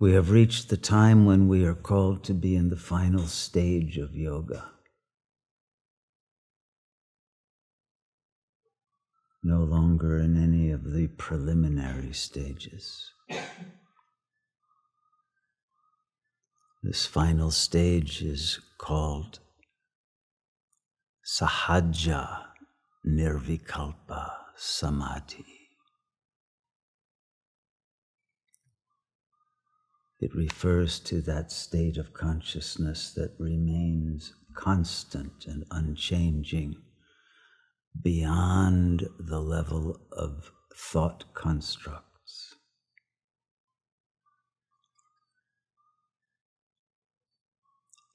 We have reached the time when we are called to be in the final stage of yoga. No longer in any of the preliminary stages. This final stage is called Sahaja Nirvikalpa Samadhi. It refers to that state of consciousness that remains constant and unchanging beyond the level of thought constructs.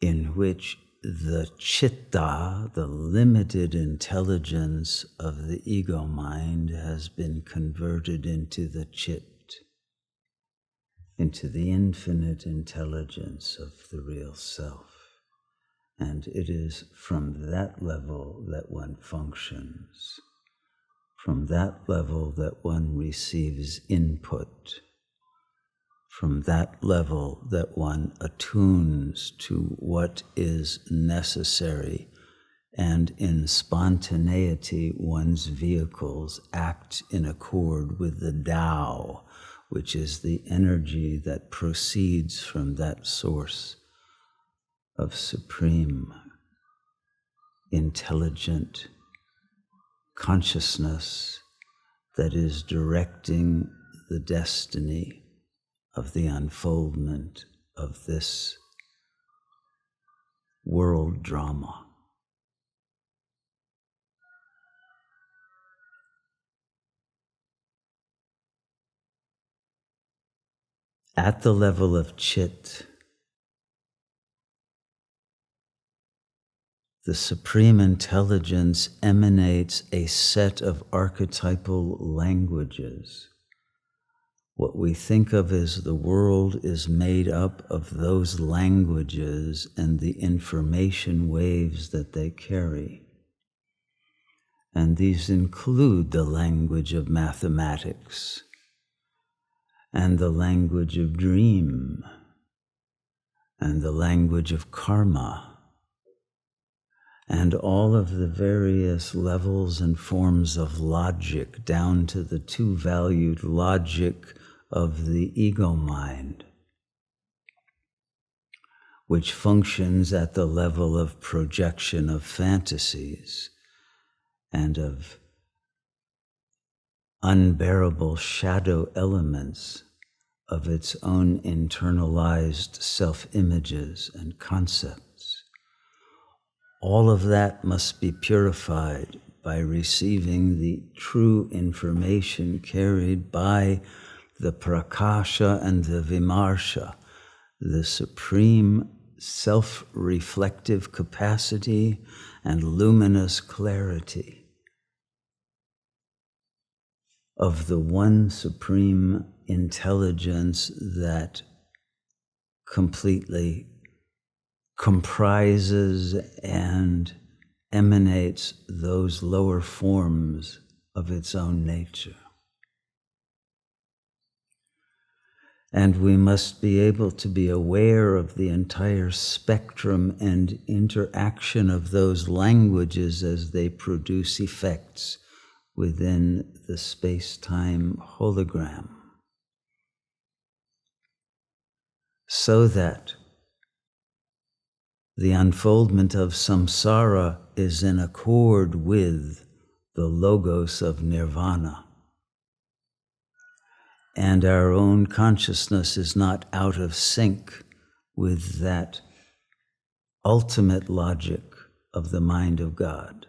In which the chitta, the limited intelligence of the ego mind, has been converted into the chit, into the infinite intelligence of the real self. And it is from that level that one functions, from that level that one receives input, from that level that one attunes to what is necessary, and in spontaneity one's vehicles act in accord with the Tao, which is the energy that proceeds from that source of supreme, intelligent consciousness that is directing the destiny of the unfoldment of this world drama. At the level of chit, the supreme intelligence emanates a set of archetypal languages. What we think of as the world is made up of those languages and the information waves that they carry. And these include the language of mathematics, and the language of dream, and the language of karma, and all of the various levels and forms of logic, down to the two-valued logic of the ego mind, which functions at the level of projection of fantasies and of unbearable shadow elements of its own internalized self-images and concepts. All of that must be purified by receiving the true information carried by the prakasha and the vimarsha, the supreme self-reflective capacity and luminous clarity of the one supreme intelligence that completely comprises and emanates those lower forms of its own nature. And we must be able to be aware of the entire spectrum and interaction of those languages as they produce effects within the space-time hologram, so that the unfoldment of samsara is in accord with the logos of nirvana, and our own consciousness is not out of sync with that ultimate logic of the mind of God.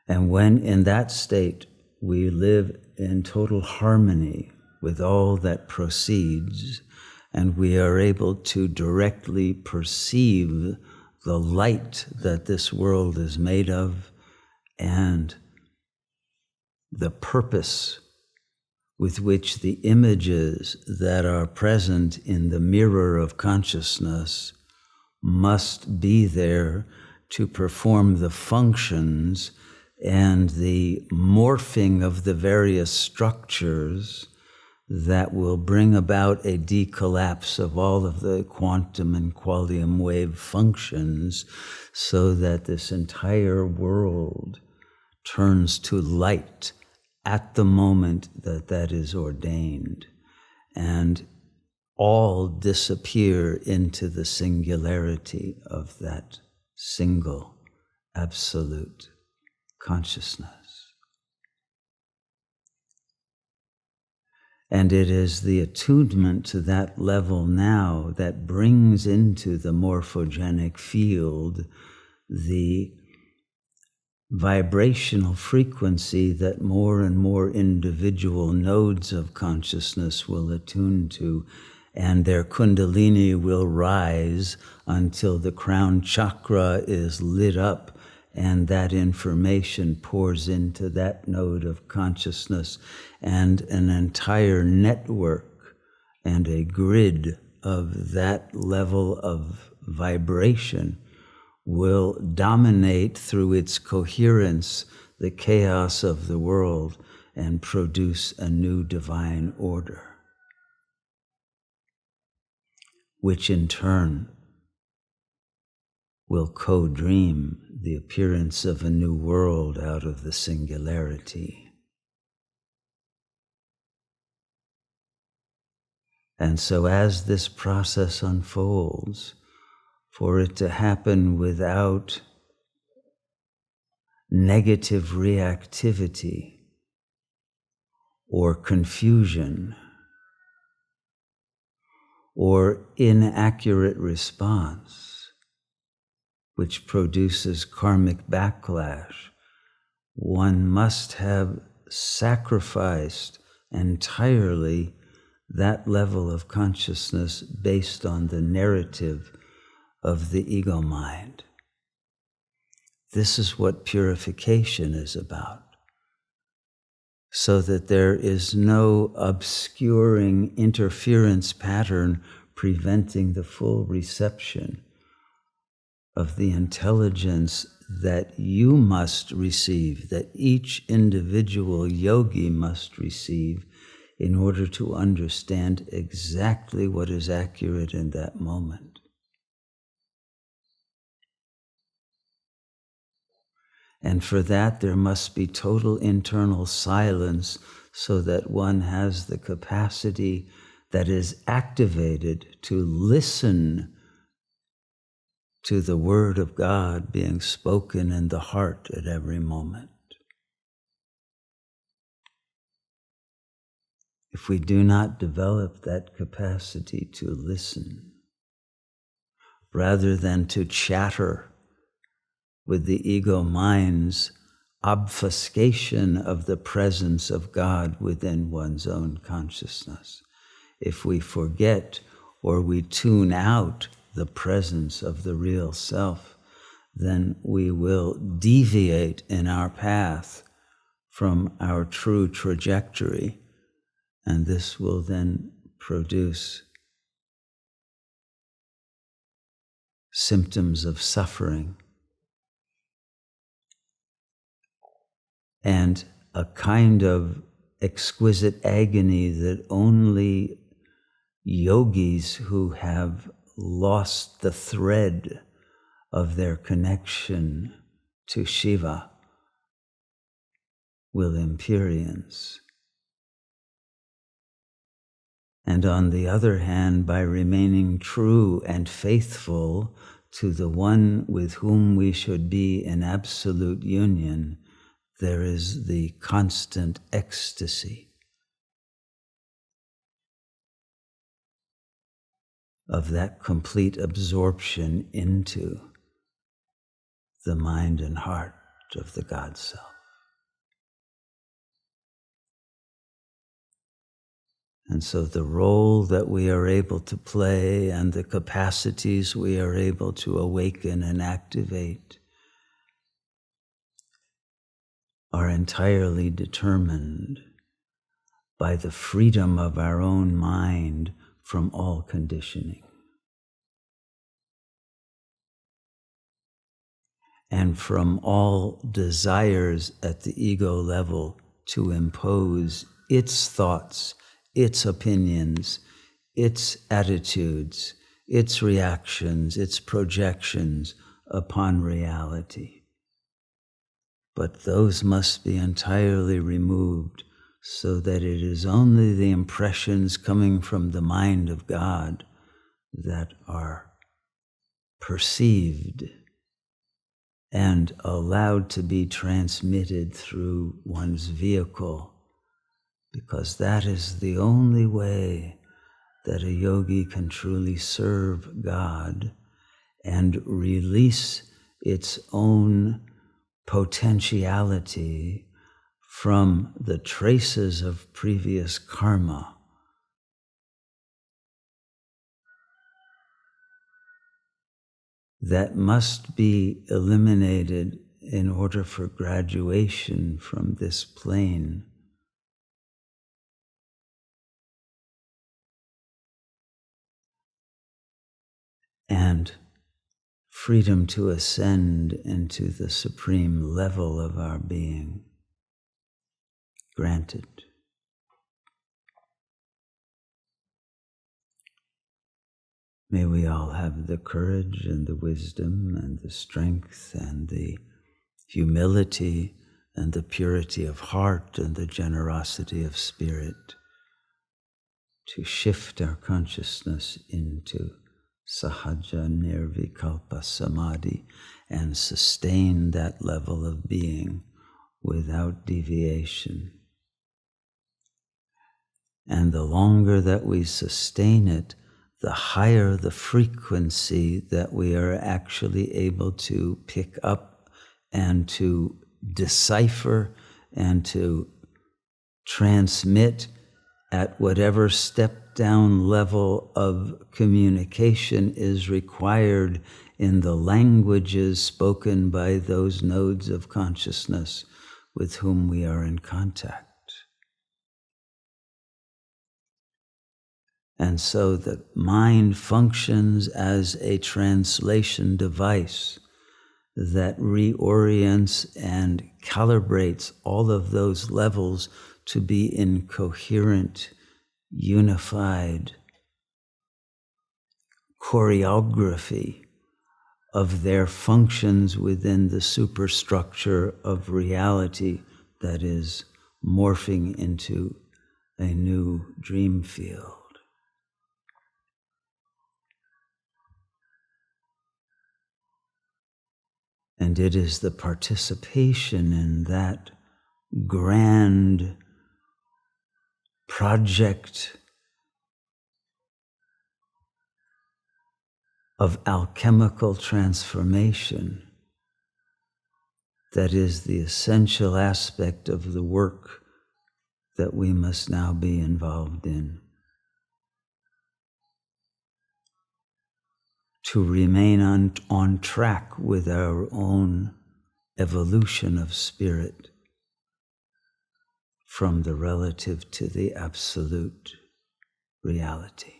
And when in that state we live in total harmony with all that proceeds, and we are able to directly perceive the light that this world is made of and the purpose with which the images that are present in the mirror of consciousness must be there to perform the functions and the morphing of the various structures that will bring about a decollapse of all of the quantum and quantum wave functions, so that this entire world turns to light at the moment that that is ordained, and all disappear into the singularity of that single absolute consciousness. And it is the attunement to that level now that brings into the morphogenic field the vibrational frequency that more and more individual nodes of consciousness will attune to, and their kundalini will rise until the crown chakra is lit up, and that information pours into that node of consciousness, and an entire network and a grid of that level of vibration will dominate through its coherence the chaos of the world and produce a new divine order, which in turn will co-dream the appearance of a new world out of the singularity. And so as this process unfolds, for it to happen without negative reactivity or confusion or inaccurate response, which produces karmic backlash, one must have sacrificed entirely that level of consciousness based on the narrative of the ego mind. This is what purification is about, so that there is no obscuring interference pattern preventing the full reception of the intelligence that you must receive, that each individual yogi must receive in order to understand exactly what is accurate in that moment. And for that, there must be total internal silence, so that one has the capacity that is activated to listen to the word of God being spoken in the heart at every moment. If we do not develop that capacity to listen, rather than to chatter with the ego mind's obfuscation of the presence of God within one's own consciousness, if we forget or we tune out the presence of the real self, then we will deviate in our path from our true trajectory, and this will then produce symptoms of suffering and a kind of exquisite agony that only yogis who have lost the thread of their connection to Shiva will experience. And on the other hand, by remaining true and faithful to the one with whom we should be in absolute union, there is the constant ecstasy of that complete absorption into the mind and heart of the God Self. And so the role that we are able to play and the capacities we are able to awaken and activate are entirely determined by the freedom of our own mind from all conditioning. and from all desires at the ego level to impose its thoughts, its opinions, its attitudes, its reactions, its projections upon reality. But those must be entirely removed so that it is only the impressions coming from the mind of God that are perceived and allowed to be transmitted through one's vehicle, because that is the only way that a yogi can truly serve God and release its own potentiality from the traces of previous karma. That must be eliminated in order for graduation from this plane. And freedom to ascend into the supreme level of our being granted. May we all have the courage and the wisdom and the strength and the humility and the purity of heart and the generosity of spirit to shift our consciousness into sahaja nirvikalpa samadhi and sustain that level of being without deviation. And the longer that we sustain it, the higher the frequency that we are actually able to pick up and to decipher and to transmit at whatever step-down level of communication is required in the languages spoken by those nodes of consciousness with whom we are in contact. And so the mind functions as a translation device that reorients and calibrates all of those levels to be in coherent, unified choreography of their functions within the superstructure of reality that is morphing into a new dream field. And it is the participation in that grand project of alchemical transformation that is the essential aspect of the work that we must now be involved in. To remain on track with our own evolution of spirit from the relative to the absolute reality.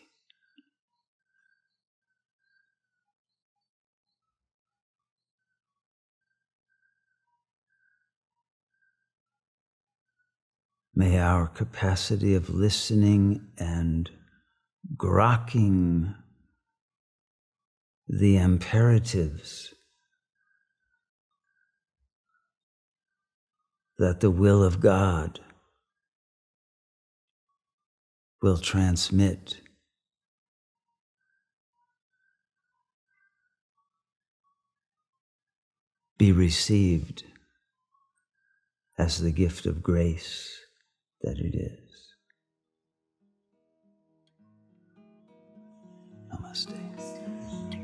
May our capacity of listening and grokking the imperatives that the will of God will transmit be received as the gift of grace that it is. Namaste.